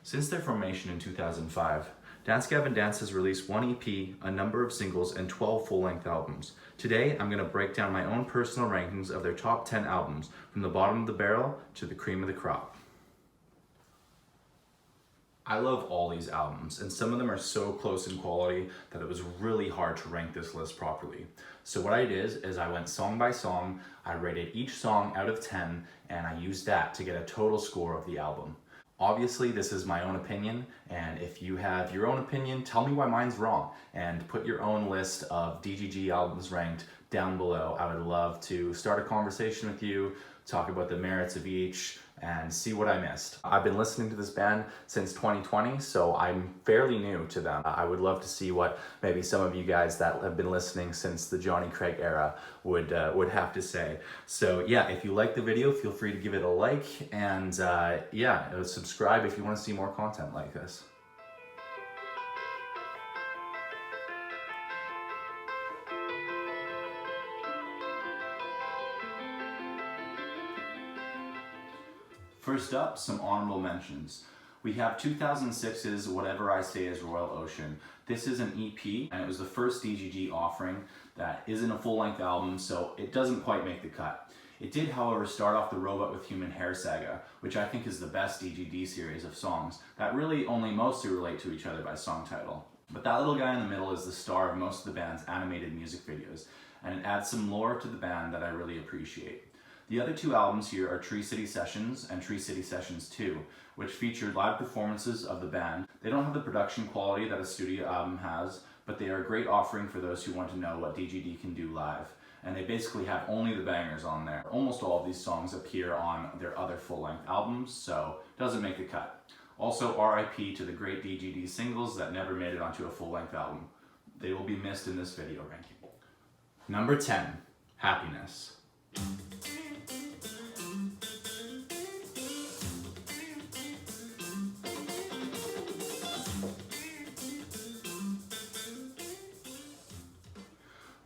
Since their formation in 2005, Dance Gavin Dance has released one EP, a number of singles, and 12 full-length albums. Today, I'm going to break down my own personal rankings of their top 10 albums, from the bottom of the barrel to the cream of the crop. I love all these albums, and some of them are so close in quality that it was really hard to rank this list properly. So what I did is I went song by song, I rated each song out of 10, and I used that to get a total score of the album. Obviously, this is my own opinion, and if you have your own opinion, tell me why mine's wrong, and put your own list of DGG albums ranked down below. I would love to start a conversation with you, talk about the merits of each, and see what I missed. I've been listening to this band since 2020, so I'm fairly new to them. I would love to see what maybe some of you guys that have been listening since the Johnny Craig era would have to say. So yeah, if you like the video, feel free to give it a like, and subscribe if you want to see more content like this. First up, some honorable mentions. We have 2006's Whatever I Say Is Royal Ocean. This is an EP, and it was the first DGG offering that isn't a full-length album, so it doesn't quite make the cut. It did, however, start off the Robot with Human Hair saga, which I think is the best DGD series of songs that really only mostly relate to each other by song title. But that little guy in the middle is the star of most of the band's animated music videos, and it adds some lore to the band that I really appreciate. The other two albums here are Tree City Sessions and Tree City Sessions 2, which featured live performances of the band. They don't have the production quality that a studio album has, but they are a great offering for those who want to know what DGD can do live. And they basically have only the bangers on there. Almost all of these songs appear on their other full-length albums, so it doesn't make the cut. Also, RIP to the great DGD singles that never made it onto a full-length album. They will be missed in this video ranking. Number 10, Happiness.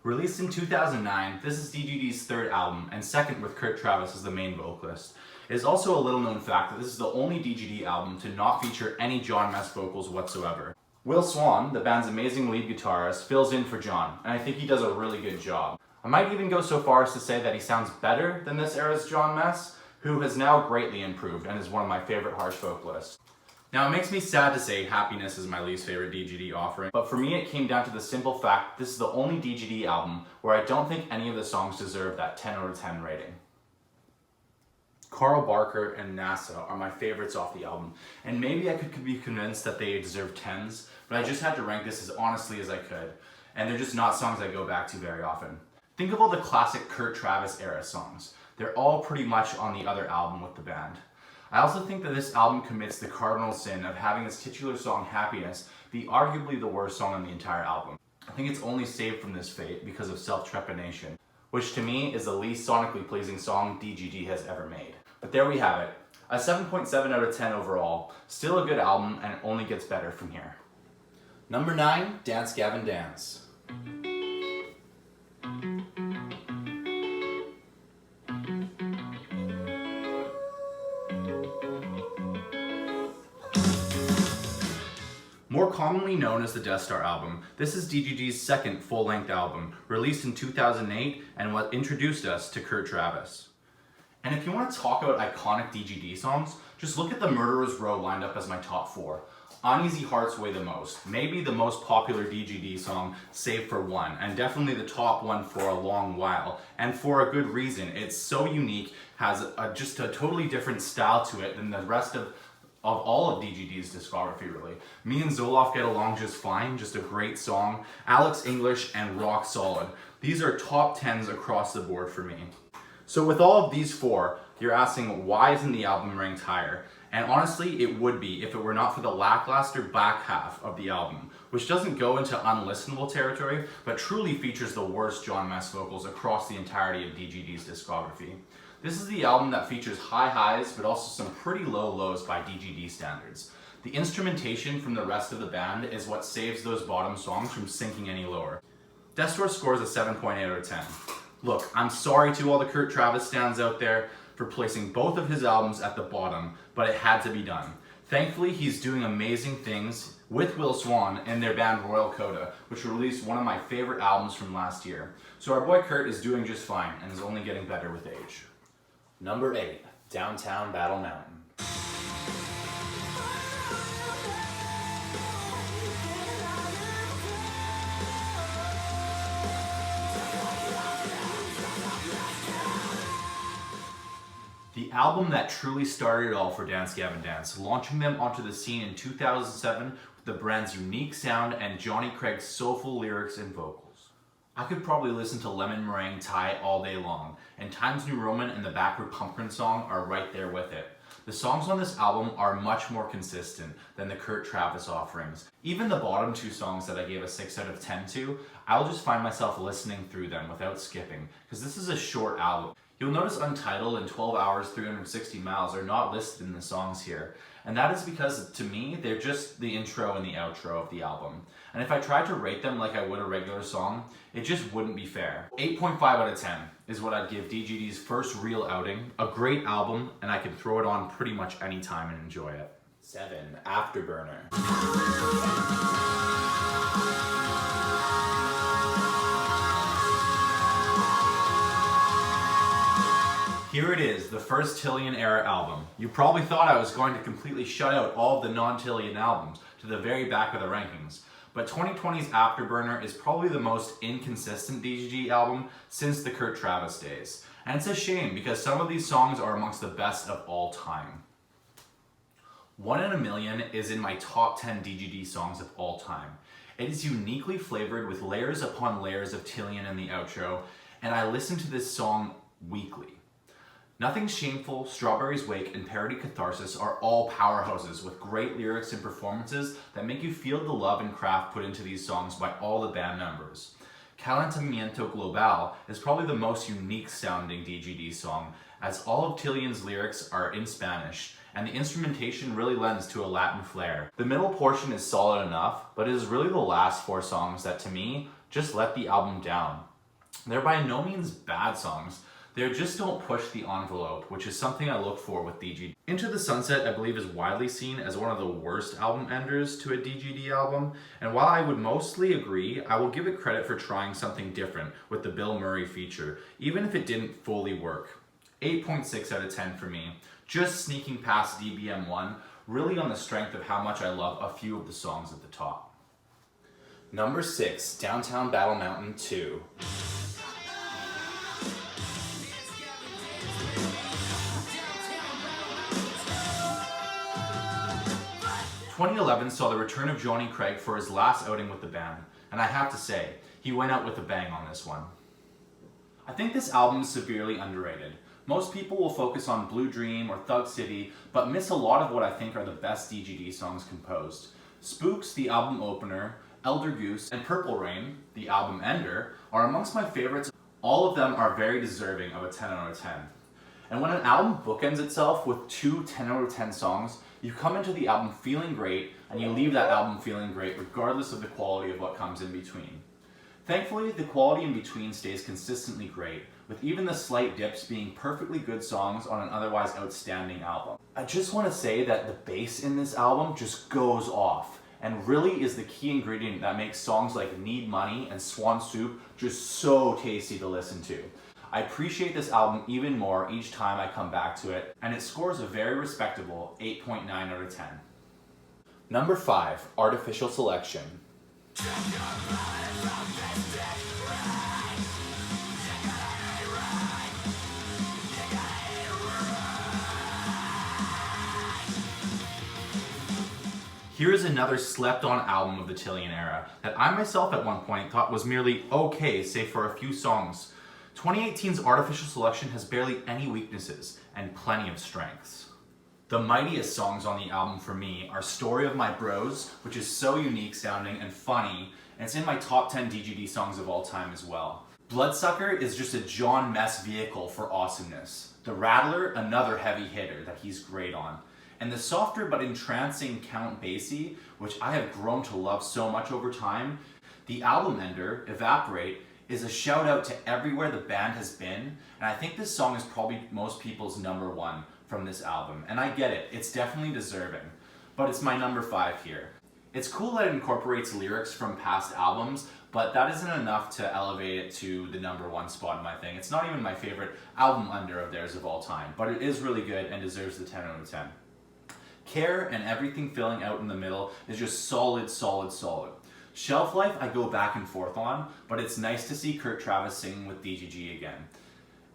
Released in 2009, this is DGD's third album and second with Kurt Travis as the main vocalist. It is also a little known fact that this is the only DGD album to not feature any John Mess vocals whatsoever. Will Swan, the band's amazing lead guitarist, fills in for John, and I think he does a really good job. I might even go so far as to say that he sounds better than this era's John Mess, who has now greatly improved and is one of my favorite harsh vocalists. Now, it makes me sad to say Happiness is my least favorite DGD offering, but for me it came down to the simple fact this is the only DGD album where I don't think any of the songs deserve that 10 out of 10 rating. Carl Barker and NASA are my favorites off the album, and maybe I could be convinced that they deserve 10s, but I just had to rank this as honestly as I could, and they're just not songs I go back to very often. Think of all the classic Kurt Travis era songs. They're all pretty much on the other album with the band. I also think that this album commits the cardinal sin of having its titular song Happiness be arguably the worst song on the entire album. I think it's only saved from this fate because of Self-Trepidation, which to me is the least sonically pleasing song DGD has ever made. But there we have it. A 7.7 out of 10 overall. Still a good album, and it only gets better from here. Number 9, Dance Gavin Dance. More commonly known as the Death Star album, this is DGG's second full-length album, released in 2008 and what introduced us to Kurt Travis. And if you want to talk about iconic DGD songs, just look at the Murderer's Row lined up as my top 4. Uneasy Hearts weigh the most, maybe the most popular DGD song, save for one, and definitely the top one for a long while, and for a good reason. It's so unique, has just a totally different style to it than the rest of all of DGD's discography, really. Me and Zoloft Get Along Just Fine, just a great song. Alex English and Rock Solid. These are top 10s across the board for me. So with all of these 4, you're asking why isn't the album ranked higher? And honestly, it would be if it were not for the lackluster back half of the album, which doesn't go into unlistenable territory, but truly features the worst John Mess vocals across the entirety of DGD's discography. This is the album that features high highs, but also some pretty low lows by DGD standards. The instrumentation from the rest of the band is what saves those bottom songs from sinking any lower. Death Star scores a 7.8 out of 10. Look, I'm sorry to all the Kurt Travis stans out there for placing both of his albums at the bottom, but it had to be done. Thankfully, he's doing amazing things with Will Swan and their band Royal Coda, which released one of my favorite albums from last year. So our boy Kurt is doing just fine and is only getting better with age. Number 8, Downtown Battle Mountain. The album that truly started it all for Dance Gavin Dance, launching them onto the scene in 2007 with the brand's unique sound and Johnny Craig's soulful lyrics and vocals. I could probably listen to Lemon Meringue Tie all day long, and Times New Roman and the Backward Pumpkin song are right there with it. The songs on this album are much more consistent than the Kurt Travis offerings. Even the bottom 2 songs that I gave a 6 out of 10 to, I'll just find myself listening through them without skipping, because this is a short album. You'll notice Untitled and 12 Hours 360 Miles are not listed in the songs here, and that is because to me they're just the intro and the outro of the album. And if I tried to rate them like I would a regular song, it just wouldn't be fair. 8.5 out of 10 is what I'd give DGD's first real outing. A great album, and I can throw it on pretty much any time and enjoy it. 7, Afterburner. Here it is, the first Tillian era album. You probably thought I was going to completely shut out all of the non-Tillian albums to the very back of the rankings, but 2020's Afterburner is probably the most inconsistent DGD album since the Kurt Travis days. And it's a shame because some of these songs are amongst the best of all time. 1 in a Million is in my top 10 DGD songs of all time. It is uniquely flavored with layers upon layers of Tillian in the outro, and I listen to this song weekly. Nothing Shameful, Strawberries Wake, and Parody Catharsis are all powerhouses with great lyrics and performances that make you feel the love and craft put into these songs by all the band members. Calentamiento Global is probably the most unique sounding DGD song, as all of Tillian's lyrics are in Spanish, and the instrumentation really lends to a Latin flair. The middle portion is solid enough, but it is really the last 4 songs that to me just let the album down. They're by no means bad songs, they just don't push the envelope, which is something I look for with DGD. Into the Sunset, I believe, is widely seen as one of the worst album enders to a DGD album, and while I would mostly agree, I will give it credit for trying something different with the Bill Murray feature, even if it didn't fully work. 8.6 out of 10 for me, just sneaking past DBM 1, really on the strength of how much I love a few of the songs at the top. Number 6, Downtown Battle Mountain 2. 2011 saw the return of Johnny Craig for his last outing with the band, and I have to say, he went out with a bang on this one. I think this album is severely underrated. Most people will focus on Blue Dream or Thug City, but miss a lot of what I think are the best DGD songs composed. Spooks, the album opener, Elder Goose, and Purple Rain, the album ender, are amongst my favorites. All of them are very deserving of a 10 out of 10. And when an album bookends itself with 2 10 out of 10 songs, you come into the album feeling great, and you leave that album feeling great regardless of the quality of what comes in between. Thankfully, the quality in between stays consistently great, with even the slight dips being perfectly good songs on an otherwise outstanding album. I just want to say that the bass in this album just goes off, and really is the key ingredient that makes songs like Need Money and Swan Soup just so tasty to listen to. I appreciate this album even more each time I come back to it, and it scores a very respectable 8.9 out of 10. Number 5, Artificial Selection. Here is another slept-on album of the Tillian era that I myself at one point thought was merely okay, save for a few songs. 2018's Artificial Selection has barely any weaknesses and plenty of strengths. The mightiest songs on the album for me are Story of My Bros, which is so unique sounding and funny, and it's in my top 10 DGD songs of all time as well. Bloodsucker is just a John Mess vehicle for awesomeness. The Rattler, another heavy hitter that he's great on. And the softer but entrancing Count Basie, which I have grown to love so much over time. The album ender, Evaporate, is a shout out to everywhere the band has been, and I think this song is probably most people's number 1 from this album, and I get it, it's definitely deserving. but it's my number 5 here. It's cool that it incorporates lyrics from past albums, but that isn't enough to elevate it to the number 1 spot in my thing. It's not even my favorite album under of theirs of all time, but it is really good and deserves the 10 out of 10. Care and everything filling out in the middle is just solid, solid, solid. Shelf Life I go back and forth on, but it's nice to see Kurt Travis singing with DGG again.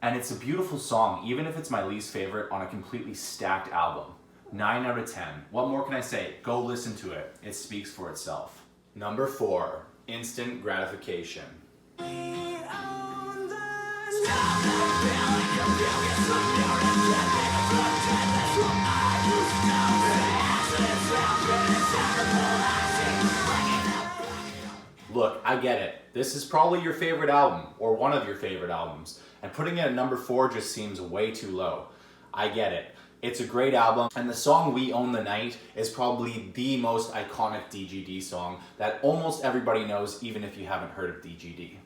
And it's a beautiful song, even if it's my least favorite on a completely stacked album. 9 out of 10. What more can I say? Go listen to it. It speaks for itself. Number 4, Instant Gratification. Look, I get it. This is probably your favorite album, or one of your favorite albums, and putting it at number 4 just seems way too low. I get it. It's a great album, and the song We Own the Night is probably the most iconic DGD song that almost everybody knows, even if you haven't heard of DGD.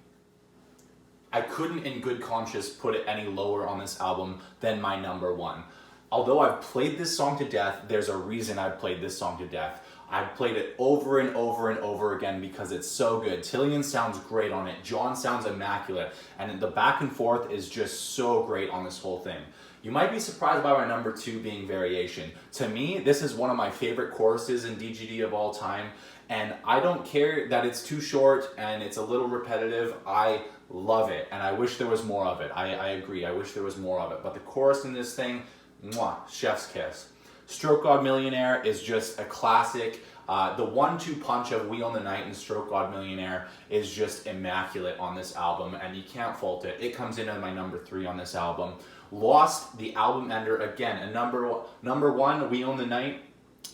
I couldn't in good conscience put it any lower on this album than my number 1. Although I've played this song to death, there's a reason I've played this song to death. I've played it over and over and over again because it's so good. Tillian sounds great on it, John sounds immaculate, and the back and forth is just so great on this whole thing. You might be surprised by my number 2 being Variation. To me, this is one of my favorite choruses in DGD of all time, and I don't care that it's too short and it's a little repetitive. I love it, and I wish there was more of it. I agree, I wish there was more of it. But the chorus in this thing, mwah, chef's kiss. Stroke God Millionaire is just a classic. The 1-2 punch of We Own the Night and Stroke God Millionaire is just immaculate on this album, and you can't fault it. It comes in at my number 3 on this album. Lost, the album ender, again, a number 1, We Own the Night,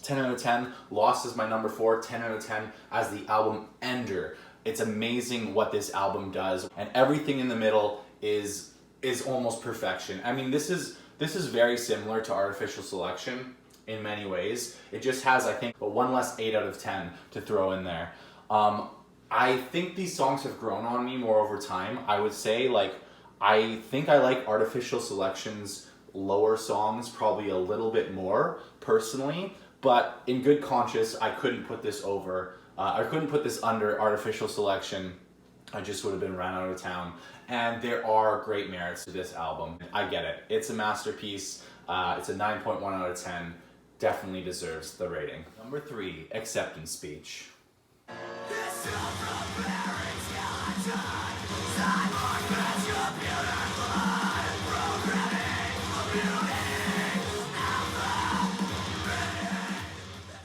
10 out of 10. Lost is my number 4, 10 out of 10 as the album ender. It's amazing what this album does, and everything in the middle is almost perfection. I mean, this is very similar to Artificial Selection in many ways. It just has, I think, one less 8 out of 10 to throw in there. I think these songs have grown on me more over time. I would say, I think I like Artificial Selection's lower songs probably a little bit more, personally, but in good conscience, I couldn't put this under Artificial Selection. I just would have been ran out of town. And there are great merits to this album. I get it. It's a masterpiece. It's a 9.1 out of 10. Definitely deserves the rating. Number 3, Acceptance Speech.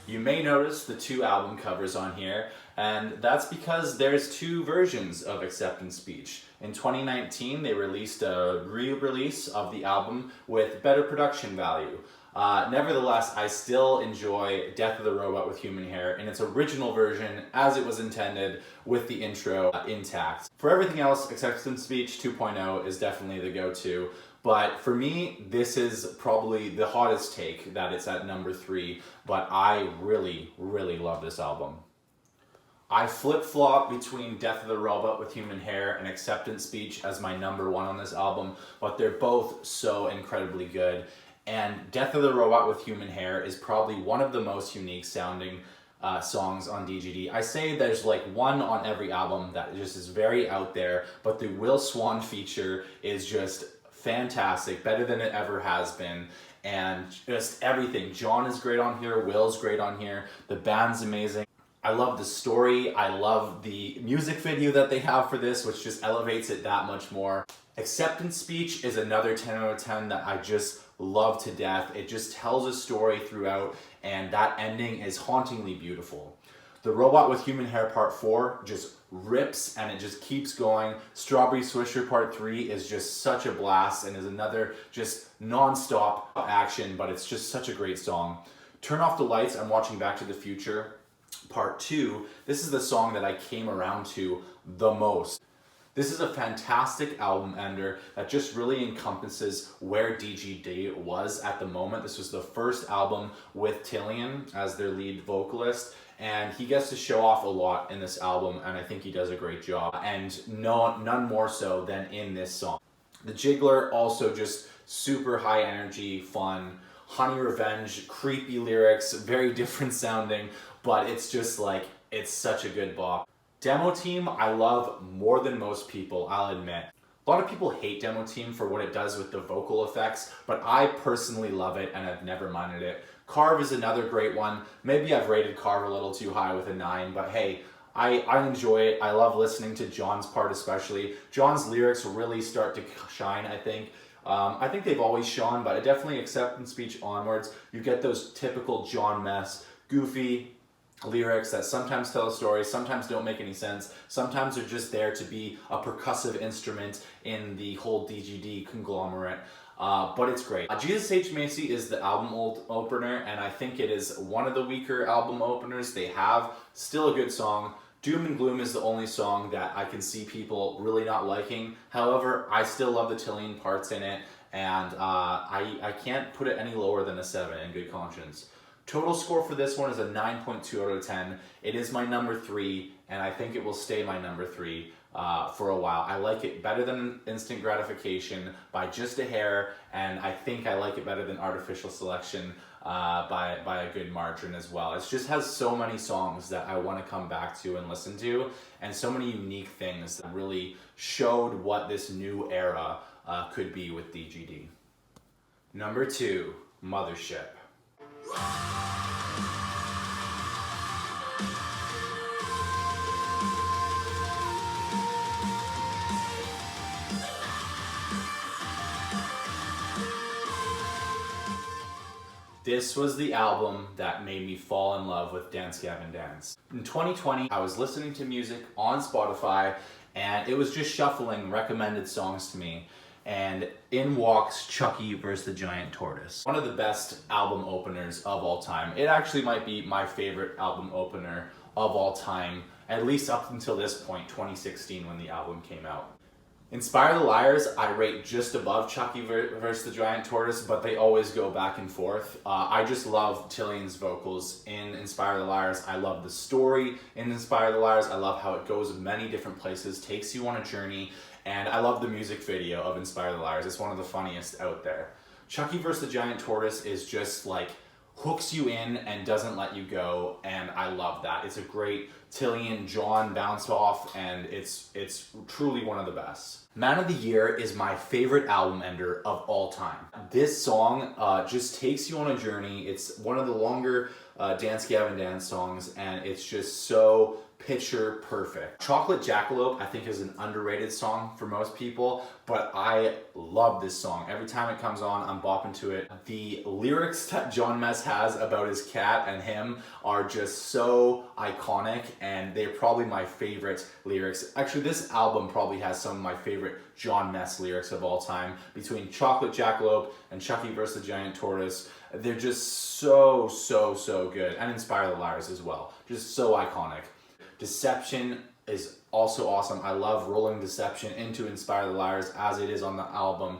You may notice the 2 album covers on here, and that's because there's 2 versions of Acceptance Speech. In 2019, they released a re-release of the album with better production value. Nevertheless, I still enjoy Death of the Robot with Human Hair in its original version as it was intended, with the intro intact. For everything else, Acceptance Speech 2.0 is definitely the go-to. But for me, this is probably the hottest take that it's at number 3, but I really, really love this album. I flip-flop between Death of the Robot with Human Hair and Acceptance Speech as my number 1 on this album, but they're both so incredibly good. And Death of the Robot with Human Hair is probably one of the most unique sounding songs on DGD. I say there's one on every album that just is very out there, but the Will Swan feature is just fantastic, better than it ever has been, and just everything. John is great on here, Will's great on here, the band's amazing. I love the story, I love the music video that they have for this, which just elevates it that much more. Acceptance Speech is another 10 out of 10 that I just love to death. It just tells a story throughout, and that ending is hauntingly beautiful. The Robot with Human Hair Part 4 just rips, and it just keeps going. Strawberry Swisher Part 3 is just such a blast and is another just non-stop action, but it's just such a great song. Turn Off the Lights, I'm Watching Back to the Future Part 2. This is the song that I came around to the most. This is a fantastic album ender that just really encompasses where DGD was at the moment. This was the first album with Tillian as their lead vocalist, and he gets to show off a lot in this album, and I think he does a great job, and none more so than in this song. The Jiggler, also just super high energy, fun, Honey Revenge, creepy lyrics, very different sounding, but it's just like, it's such a good bop. Demo Team, I love more than most people, I'll admit. A lot of people hate Demo Team for what it does with the vocal effects, but I personally love it and I've never minded it. Carve is another great one. Maybe I've rated Carve a little too high with a 9, but hey, I enjoy it. I love listening to John's part especially. John's lyrics really start to shine, I think. I think they've always shone, but definitely Acceptance Speech onwards, you get those typical John Mess, goofy lyrics that sometimes tell a story, sometimes don't make any sense, sometimes are just there to be a percussive instrument in the whole DGD conglomerate. But it's great. Jesus H. Macy is the album opener, and I think it is one of the weaker album openers they have. Still a good song. Doom and Gloom is the only song that I can see people really not liking. However, I still love the Tillian parts in it, and I can't put it any lower than a 7 in good conscience. Total score for this one is a 9.2 out of 10. It is my number 3, and I think it will stay my number 3 for a while. I like it better than Instant Gratification by just a hair, and I think I like it better than Artificial Selection by a good margin as well. It just has so many songs that I want to come back to and listen to, and so many unique things that really showed what this new era could be with DGD. Number 2, Mothership. This was the album that made me fall in love with Dance Gavin Dance. In 2020, I was listening to music on Spotify and it was just shuffling recommended songs to me. And in walks Chucky vs. the Giant Tortoise. One of the best album openers of all time. It actually might be my favorite album opener of all time, at least up until this point, 2016 when the album came out. Inspire the Liars, I rate just above Chucky vs. the Giant Tortoise, but they always go back and forth. I just love Tillian's vocals in Inspire the Liars. I love the story in Inspire the Liars. I love how it goes many different places, takes you on a journey, and I love the music video of Inspire the Liars. It's one of the funniest out there. Chucky vs. the Giant Tortoise is just like, hooks you in and doesn't let you go, and I love that. It's a great Tillian John bounce off, and it's truly one of the best. Man of the Year is my favorite album ender of all time. This song just takes you on a journey. It's one of the longer Dance Gavin Dance songs, and it's just so picture perfect. Chocolate Jackalope I think is an underrated song for most people, but I love this song. Every time it comes on, I'm bopping to it. The lyrics that John Mess has about his cat and him are just so iconic, and they're probably my favorite lyrics. Actually, this album probably has some of my favorite John Mess lyrics of all time. Between Chocolate Jackalope and Chucky vs. the Giant Tortoise, they're just so good. And Inspire the Liars as well. Just so iconic. Deception is also awesome. I love rolling Deception into Inspire the Liars as it is on the album.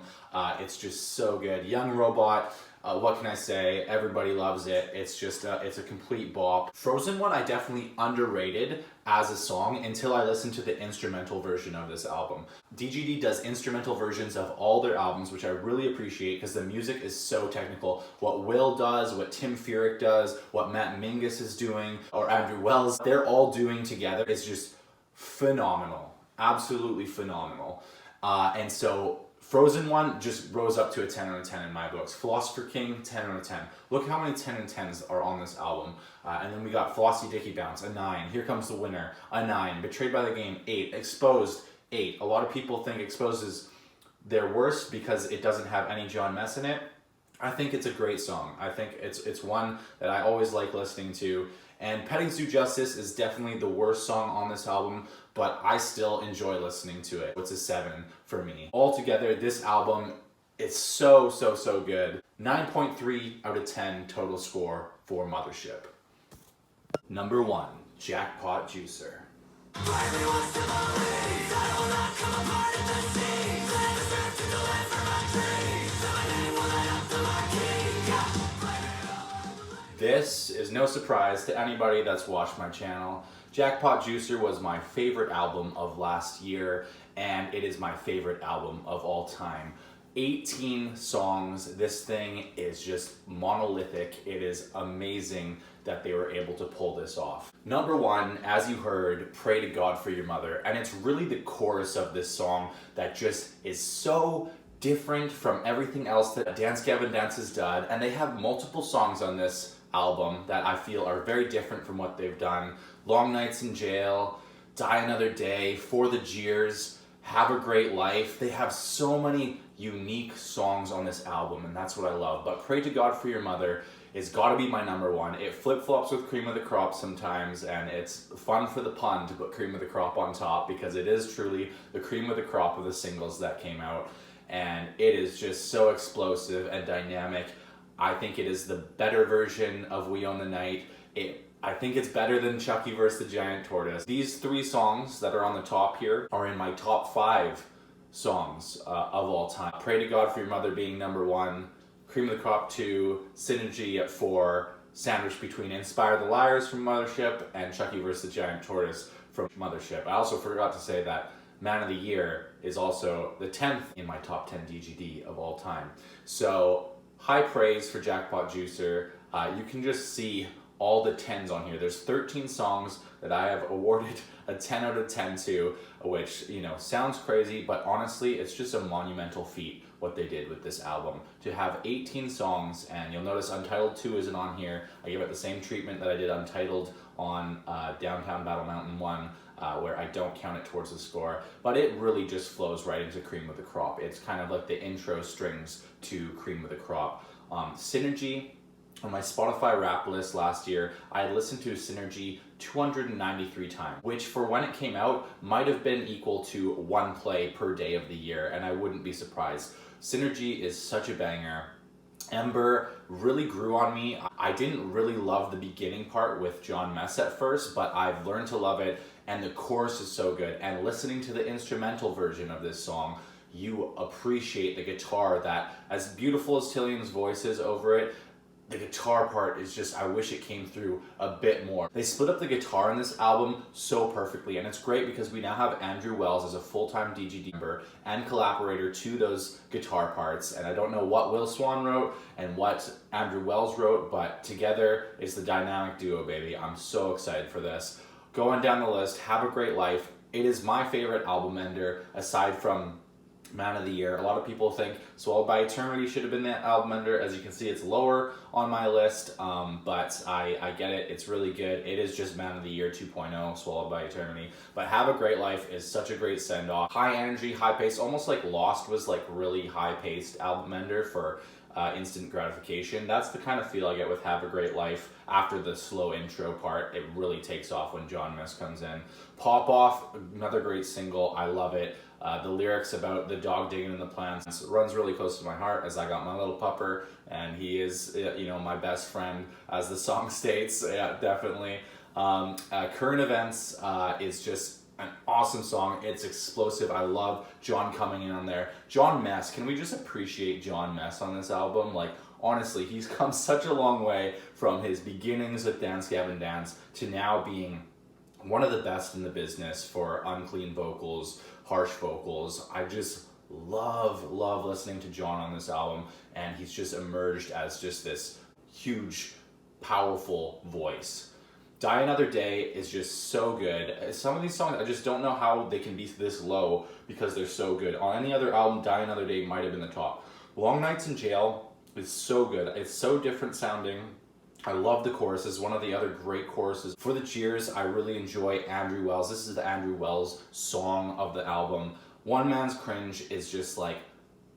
It's just so good. Young Robot, what can I say? Everybody loves it. It's just it's a complete bop. Frozen One I definitely underrated as a song until I listened to the instrumental version of this album. DGD does instrumental versions of all their albums, which I really appreciate because the music is so technical. What Will does, what Tim Furyk does, what Matt Mingus is doing, or Andrew Wells, they're all doing together. It's just phenomenal. Absolutely phenomenal. And so Frozen One just rose up to a 10 out of 10 in my books. Philosopher King, 10 out of 10. Look how many 10 and 10s are on this album. And then we got Flossie Dicky Bounce, a 9. Here Comes the Winner, a 9. Betrayed by the Game, 8. Exposed, 8. A lot of people think Exposed is their worst because it doesn't have any John Mess in it. I think it's a great song. I think it's one that I always like listening to. And Petting Zoo Justice is definitely the worst song on this album, but I still enjoy listening to it. It's a 7 for me. Altogether, this album is so good. 9.3 out of 10 total score for Mothership. Number 1, Jackpot Juicer. This is no surprise to anybody that's watched my channel. Jackpot Juicer was my favorite album of last year, and it is my favorite album of all time. 18 songs. This thing is just monolithic. It is amazing that they were able to pull this off. Number one, as you heard, Pray to God for Your Mother. And it's really the chorus of this song that just is so different from everything else that Dance Gavin Dance has done. And they have multiple songs on this album that I feel are very different from what they've done. Long Nights in Jail, Die Another Day, For the Jeers, Have a Great Life. They have so many unique songs on this album, and that's what I love. But Pray to God for Your Mother is gotta be my number one. It flip-flops with Cream of the Crop sometimes, and it's fun for the pun to put Cream of the Crop on top because it is truly the cream of the crop of the singles that came out, and it is just so explosive and dynamic. I think it is the better version of We Own the Night. I think it's better than Chucky vs. the Giant Tortoise. These three songs that are on the top here are in my top 5 songs of all time. Pray to God for Your Mother being number 1, Cream of the Crop 2, Synergy at 4, sandwiched between Inspire the Liars from Mothership and Chucky vs. the Giant Tortoise from Mothership. I also forgot to say that Man of the Year is also the 10th in my top 10 DGD of all time. So high praise for Jackpot Juicer. You can just see all the 10s on here. There's 13 songs that I have awarded a 10 out of 10 to, which, you know, sounds crazy, but honestly, it's just a monumental feat what they did with this album. To have 18 songs, and you'll notice Untitled 2 isn't on here. I give it the same treatment that I did Untitled on Downtown Battle Mountain 1, where I don't count it towards the score, but it really just flows right into Cream of the Crop. It's kind of like the intro strings to Cream of the Crop. Synergy, on my Spotify rap list last year, I had listened to Synergy 293 times, which for when it came out might have been equal to 1 play per day of the year, and I wouldn't be surprised. Synergy is such a banger. Ember really grew on me. I didn't really love the beginning part with John Mess at first, but I've learned to love it, and the chorus is so good. And listening to the instrumental version of this song, you appreciate the guitar that, as beautiful as Tillian's voice is over it, the guitar part is just, I wish it came through a bit more. They split up the guitar in this album so perfectly, and it's great because we now have Andrew Wells as a full-time DGD member and collaborator to those guitar parts, and I don't know what Will Swan wrote and what Andrew Wells wrote, but together it's the dynamic duo, baby. I'm so excited for this. Going down the list, Have a Great Life. It is my favorite album ender aside from Man of the Year. A lot of people think Swallowed by Eternity should have been the album ender. As you can see, it's lower on my list, but I get it. It's really good. It is just Man of the Year 2.0, Swallowed by Eternity. But Have a Great Life is such a great send-off. High energy, high pace, almost like Lost was like really high-paced album ender for instant gratification. That's the kind of feel I get with Have a Great Life. After the slow intro part, it really takes off when John Mess comes in. Pop Off, another great single. I love it. The lyrics about the dog digging in the plants runs really close to my heart, as I got my little pupper, and he is, you know, my best friend, as the song states. Yeah, definitely. Current Events is just an awesome song. It's explosive. I love John coming in on there. John Mess, can we just appreciate John Mess on this album? Like, honestly, he's come such a long way from his beginnings with Dance Gavin Dance to now being one of the best in the business for unclean vocals, harsh vocals. I just love listening to John on this album, and he's just emerged as just this huge, powerful voice. Die Another Day is just so good. Some of these songs, I just don't know how they can be this low because they're so good. On any other album, Die Another Day might have been the top. Long Nights in Jail is so good. It's so different sounding. I love the choruses, one of the other great choruses. For the Jeers, I really enjoy Andrew Wells. This is the Andrew Wells song of the album. One Man's Cringe is just like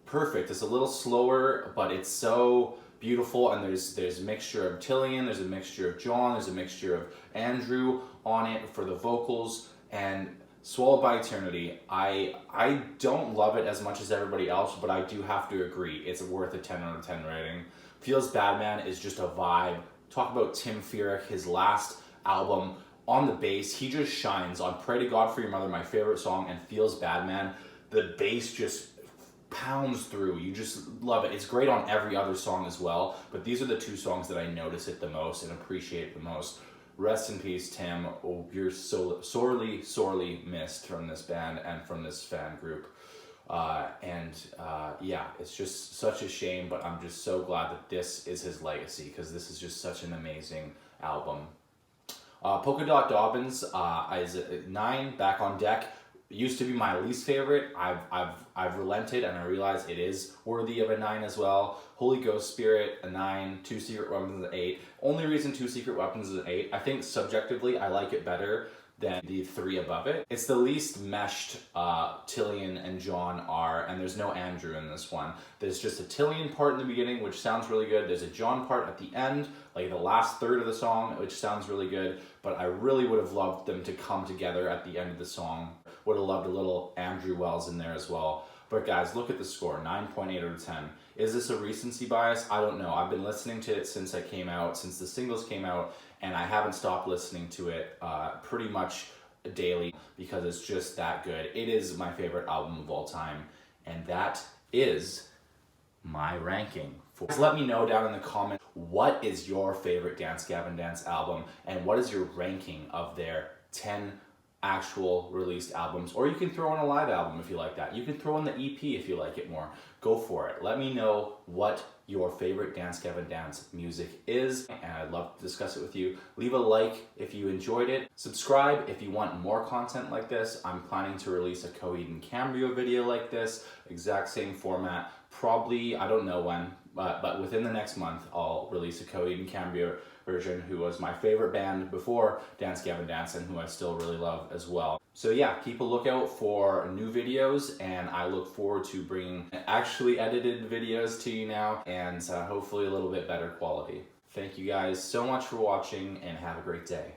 perfect. It's a little slower, but it's so beautiful, and there's a mixture of Tillian, there's a mixture of John, there's a mixture of Andrew on it for the vocals. And Swallowed by Eternity, I don't love it as much as everybody else, but I do have to agree, it's worth a 10 out of 10 rating. Feels Bad Man is just a vibe. Talk about Tim Furyk, his last album. On the bass, he just shines. On Pray to God for Your Mother, my favorite song, and Feels Bad Man, the bass just pounds through. You just love it. It's great on every other song as well, but these are the two songs that I notice it the most and appreciate the most. Rest in peace, Tim. Oh, you're so sorely missed from this band and from this fan group. Yeah, it's just such a shame, but I'm just so glad that this is his legacy, because this is just such an amazing album. Polka Dot Dobbins is a 9, Back on Deck. Used to be my least favorite. I've relented, and I realize it is worthy of a 9 as well. Holy Ghost Spirit, a 9. Two Secret Weapons, an 8. Only reason Two Secret Weapons is an 8, I think subjectively I like it better than the 3 above it. It's the least meshed Tillian and John are, and there's no Andrew in this one. There's just a Tillian part in the beginning, which sounds really good. There's a John part at the end, like the last third of the song, which sounds really good, but I really would have loved them to come together at the end of the song. Would have loved a little Andrew Wells in there as well. But guys, look at the score, 9.8 out of 10. Is this a recency bias? I don't know. I've been listening to it since it came out, since the singles came out, and I haven't stopped listening to it pretty much daily, because it's just that good. It is my favorite album of all time, and that is my ranking. Let me know down in the comments, what is your favorite Dance Gavin Dance album, and what is your ranking of their 10 actual released albums? Or you can throw in a live album if you like that. You can throw in the EP if you like it more. Go for it. Let me know what your favorite Dance Gavin Dance music is, and I'd love to discuss it with you. Leave a like if you enjoyed it. Subscribe if you want more content like this. I'm planning to release a Coheed and Cambria video like this, exact same format. Probably, I don't know when, but within the next month, I'll release a Coheed and Cambria version, who was my favorite band before Dance Gavin Dance, and who I still really love as well. So yeah, keep a lookout for new videos, and I look forward to bringing actually edited videos to you now, and hopefully a little bit better quality. Thank you guys so much for watching, and have a great day.